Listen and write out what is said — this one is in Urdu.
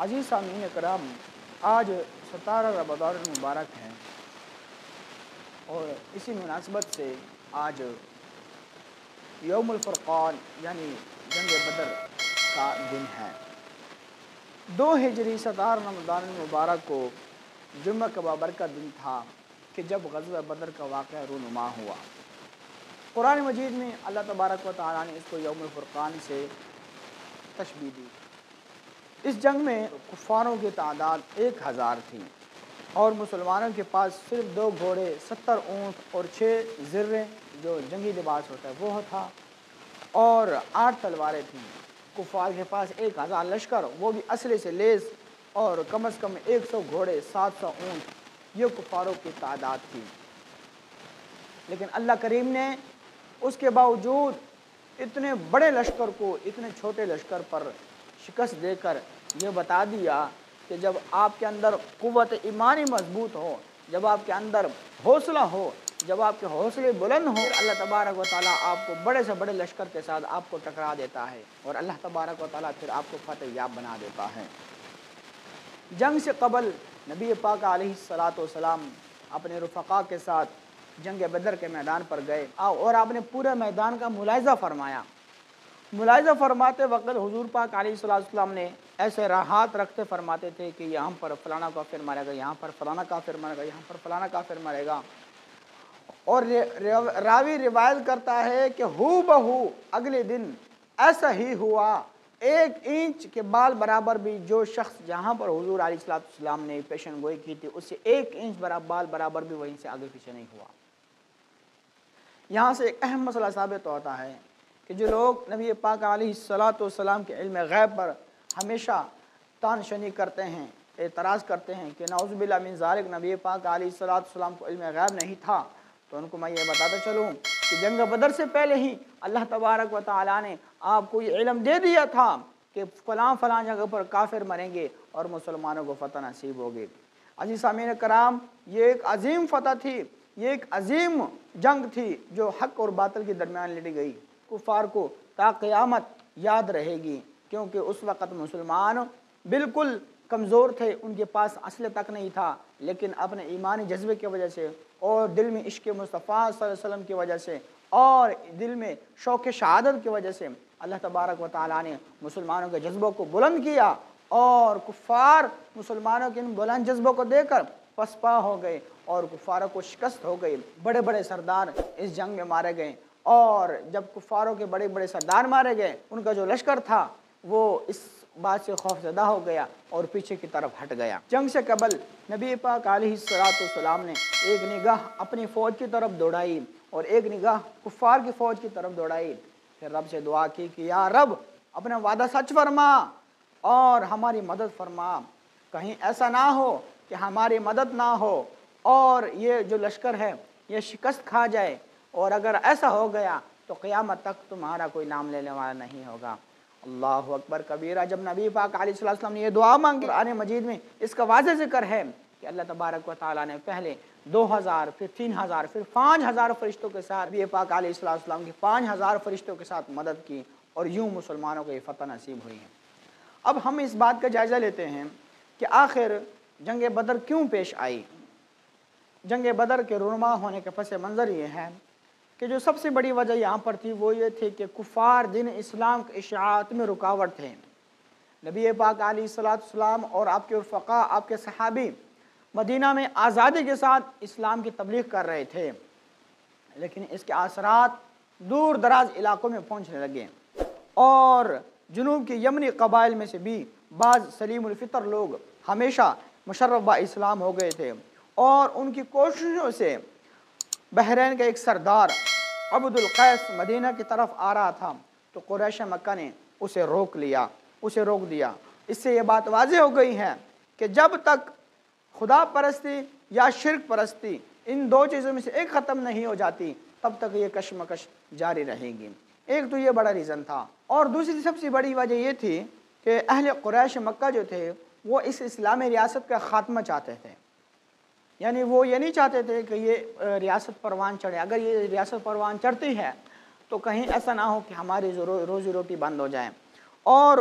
عزیز سامعین کرام، آج 17 رمضان المبارک ہے اور اسی مناسبت سے آج یوم الفرقان یعنی جنگ بدر کا دن ہے۔ 2 ہجری 17 رمضان المبارک کو جمعہ کا بابرکت دن تھا کہ جب غزوہ بدر کا واقعہ رونما ہوا۔ قرآن مجید میں اللہ تبارک و تعالیٰ نے اس کو یوم الفرقان سے تشبیہ دی۔ اس جنگ میں کفاروں کی تعداد 1000 تھی اور مسلمانوں کے پاس صرف 2 گھوڑے، 70 اونٹ اور 6 زرے جو جنگی لباس ہوتا ہے وہ تھا، اور 8 تلواریں تھیں۔ کفار کے پاس 1000 لشکر، وہ بھی اسلحے سے لیس، اور کم از کم 100 گھوڑے، 700 اونٹ، یہ کفاروں کی تعداد تھی۔ لیکن اللہ کریم نے اس کے باوجود اتنے بڑے لشکر کو اتنے چھوٹے لشکر پر شکست دے کر یہ بتا دیا کہ جب آپ کے اندر قوت ایمانی مضبوط ہو، جب آپ کے اندر حوصلہ ہو، جب آپ کے حوصلے بلند ہوں، اللہ تبارک و تعالیٰ آپ کو بڑے سے بڑے لشکر کے ساتھ آپ کو ٹکرا دیتا ہے اور اللہ تبارک و تعالیٰ پھر آپ کو فتح یاب بنا دیتا ہے۔ جنگ سے قبل نبی پاک علیہ الصلاۃ والسلام اپنے رفقا کے ساتھ جنگ بدر کے میدان پر گئے اور آپ نے پورے میدان کا ملاحظہ فرمایا۔ ملاحظہ فرماتے وقت حضور پاک علیہ السلام نے ایسے راحات رکھتے فرماتے تھے کہ یہاں پر فلانا کافر مرے گا، یہاں پر فلانا کافر مرے گا، یہاں پر فلانا کافر مرے گا، اور راوی روایت کرتا ہے کہ ہو بہو اگلے دن ایسا ہی ہوا۔ 1 انچ کے بال برابر بھی جو شخص جہاں پر حضور علیہ السلام نے پیشن گوئی کی تھی اس سے 1 انچ بال برابر بھی وہیں سے آگے پیچھے نہیں ہوا۔ یہاں سے ایک اہم مسئلہ ثابت ہوتا ہے کہ جو لوگ نبی پاک علیہ السلام کے علم غیب پر ہمیشہ طعن شنی کرتے ہیں، اعتراض کرتے ہیں کہ نعوذ باللہ من ذالک نبی پاک علیہ السلام کو علم غیب نہیں تھا، تو ان کو میں یہ بتاتا چلوں کہ جنگ بدر سے پہلے ہی اللہ تبارک و تعالیٰ نے آپ کو یہ علم دے دیا تھا کہ فلاں جگہ پر کافر مریں گے اور مسلمانوں کو فتح نصیب ہوگی۔ عزیز سامعین کرام، یہ ایک عظیم فتح تھی، یہ ایک عظیم جنگ تھی جو حق اور باطل کے درمیان لڑی گئی۔ کفار کو تا قیامت یاد رہے گی، کیونکہ اس وقت مسلمان بالکل کمزور تھے، ان کے پاس اسلحہ تک نہیں تھا، لیکن اپنے ایمانی جذبے کی وجہ سے اور دل میں عشق مصطفیٰ صلی اللہ علیہ وسلم کی وجہ سے اور دل میں شوق شہادت کی وجہ سے اللہ تبارک و تعالیٰ نے مسلمانوں کے جذبوں کو بلند کیا، اور کفار مسلمانوں کے ان بلند جذبوں کو دے کر پسپا ہو گئے اور کفاروں کو شکست ہو گئی۔ بڑے بڑے سردار اس جنگ میں مارے گئے، اور جب کفاروں کے بڑے بڑے سردار مارے گئے ان کا جو لشکر تھا وہ اس بات سے خوف زدہ ہو گیا اور پیچھے کی طرف ہٹ گیا۔ جنگ سے قبل نبی پاک علیہ السلام نے ایک نگاہ اپنی فوج کی طرف دوڑائی اور ایک نگاہ کفار کی فوج کی طرف دوڑائی، پھر رب سے دعا کی کہ یا رب اپنا وعدہ سچ فرما اور ہماری مدد فرما، کہیں ایسا نہ ہو کہ ہماری مدد نہ ہو اور یہ جو لشکر ہے یہ شکست کھا جائے، اور اگر ایسا ہو گیا تو قیامت تک تمہارا کوئی نام لینے والا نہیں ہوگا۔ اللہ اکبر کبیرہ۔ جب نبی پاک علیہ السلام نے یہ دعا مانگی، قرآن مجید میں اس کا واضح ذکر ہے کہ اللہ تبارک و تعالیٰ نے پہلے 2000 پھر 3000 پھر 5000 فرشتوں کے ساتھ نبی پاک علیہ السلام کی 5000 فرشتوں کے ساتھ مدد کی، اور یوں مسلمانوں کو یہ فتح نصیب ہوئی ہے۔ اب ہم اس بات کا جائزہ لیتے ہیں کہ آخر جنگ بدر کیوں پیش آئی۔ جنگ بدر کے رونما ہونے کے پس منظر یہ ہے کہ جو سب سے بڑی وجہ یہاں پر تھی وہ یہ تھی کہ کفار دین اسلام کے اشاعت میں رکاوٹ تھے۔ نبی پاک علیہ السلام اور آپ کے رفقا، آپ کے صحابی مدینہ میں آزادی کے ساتھ اسلام کی تبلیغ کر رہے تھے، لیکن اس کے اثرات دور دراز علاقوں میں پہنچنے لگے، اور جنوب کے یمنی قبائل میں سے بھی بعض سلیم الفطر لوگ ہمیشہ مشرف با اسلام ہو گئے تھے، اور ان کی کوششوں سے بحرین کا ایک سردار عبد القیس مدینہ کی طرف آ رہا تھا، تو قریش مکہ نے اسے روک دیا۔ اس سے یہ بات واضح ہو گئی ہے کہ جب تک خدا پرستی یا شرک پرستی ان 2 چیزوں میں سے ایک ختم نہیں ہو جاتی تب تک یہ کشمکش جاری رہے گی۔ ایک تو یہ بڑا ریزن تھا، اور دوسری سب سے بڑی وجہ یہ تھی کہ اہل قریش مکہ جو تھے وہ اس اسلامی ریاست کا خاتمہ چاہتے تھے، یعنی وہ یہ نہیں چاہتے تھے کہ یہ ریاست پروان چڑھے۔ اگر یہ ریاست پروان چڑھتی ہے تو کہیں ایسا نہ ہو کہ ہماری روزی روٹی بند ہو جائے، اور